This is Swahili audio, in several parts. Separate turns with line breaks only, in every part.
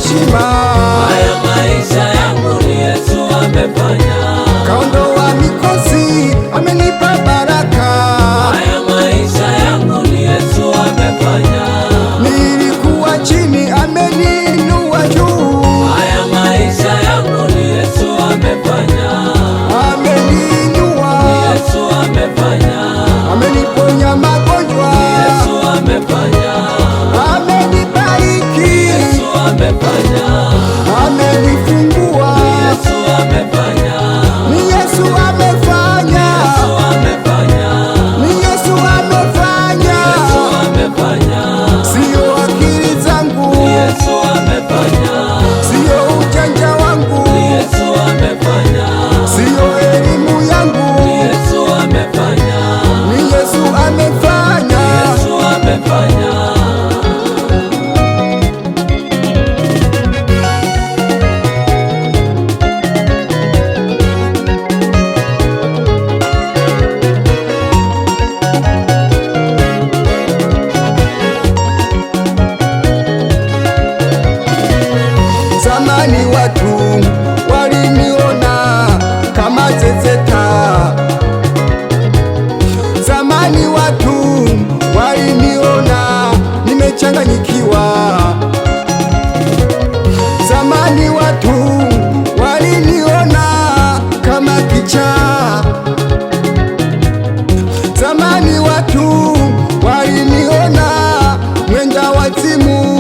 heshima.
Haya maisha yangu ni Yesu amefanya.
Kaondoa mikosi, amenipa baraka.
Haya maisha yangu ni Yesu amefanya.
Nilikuwa chini, ameniinua juu.
Haya maisha yangu ni Yesu amefanya.
Ameniinua,
Yesu amefanya.
ameniponya magonjwa.
Yesu amefanya.
Amenibariki,
Yesu amefanya.
amenifungua.
Yesu amefanya.
Ni Yesu amefanya,
Yesu amefanya.
ni Yesu amefanya.
Yesu amefanya.
Sio akili zangu,
Yesu amefanya.
sio ujanja wangu,
Yesu amefanya.
sio elimu yangu.
Yesu amefanya.
Ni Yesu amefanya.
Yesu amefanya.
Zamani watu waliniona kama zezeta. Zamani watu waliniona nimechanganyikiwa. Zamani watu waliniona kama kichaa. Zamani watu waliniona mwenda wazimu.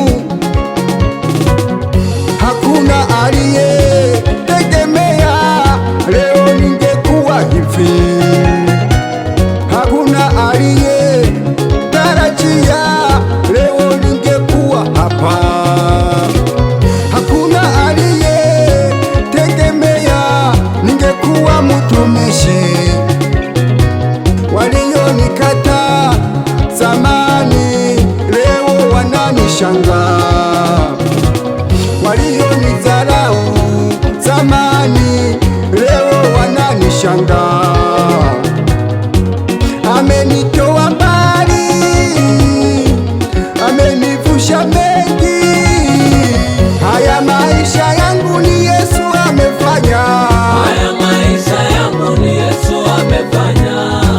Hakuna aliye tegemea leo ningekuwa hivi. Hakuna aliye tarajia leo ningekuwa hapa. Hakuna aliye tegemea ningekuwa mtumishi. Walionikata zamani leo wananishangaa. Walionidharau zamani leo wananishangaa. Amenitoa mbali, amenivusha mengi. Haya maisha yangu ni Yesu amefanya.
Haya maisha yangu ni Yesu amefanya.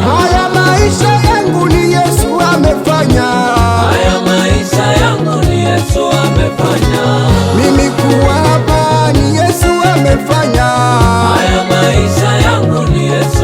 Haya maisha yangu ni Yesu amefanya.
Haya maisha yangu ni Yesu amefanya.
Mimi kuwa hapa ni Yesu amefanya.
Haya maisha yangu ni Yesu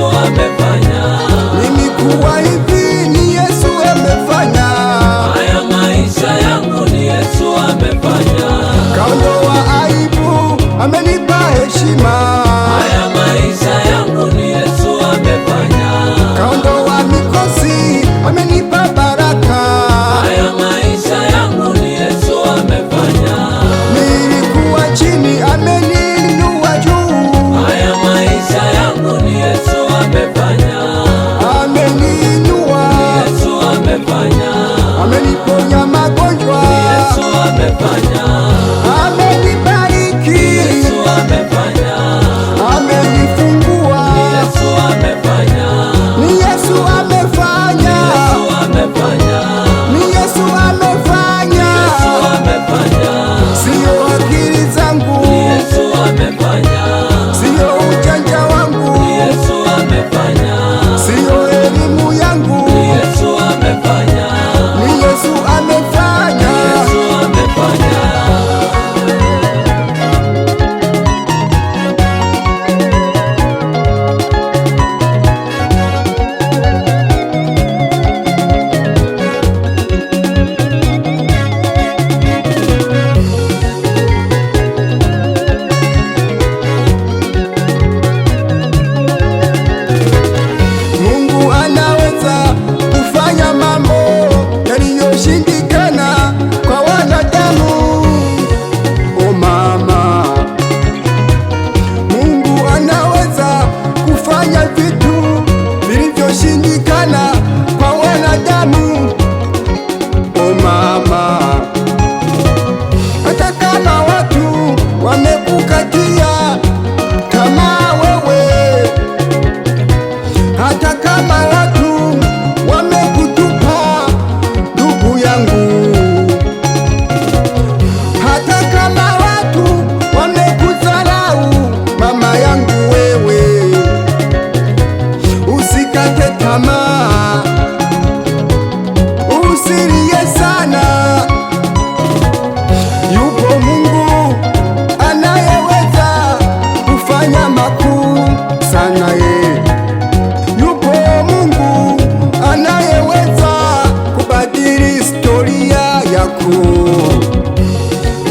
mwako.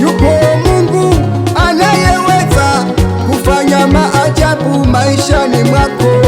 Yupo Mungu anayeweza kufanya maajabu maishani mwako.